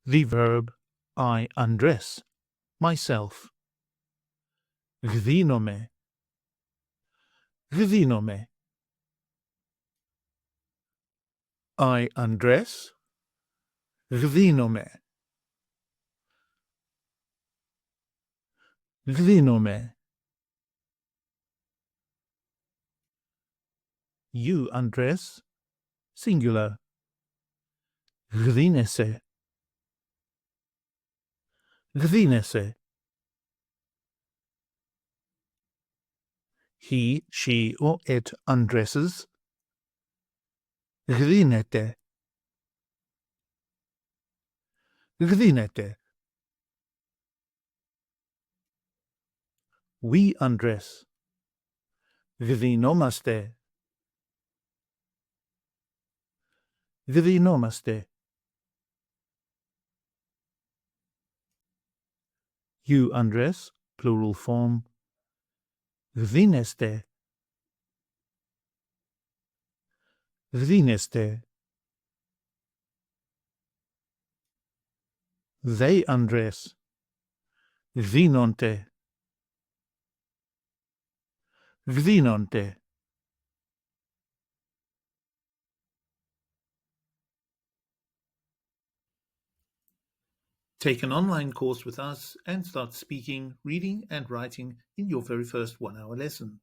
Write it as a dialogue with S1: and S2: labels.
S1: The verb I undress myself. Γδύνομαι. Γδύνομαι. I undress. Γδύνομαι. Γδύνομαι. You undress, singular. Γδύνεσαι. Γδύνεσαι. He, she, or it undresses. Γδύνεται. Γδύνεται. We undress. Γδυνόμαστε. Γδυνόμαστε. You undress, plural form. Γδύνεστε. Γδύνεστε. They undress. Γδύνονται. Γδύνονται. Take an online course with us and start speaking, reading and writing in your very first 1-hour lesson.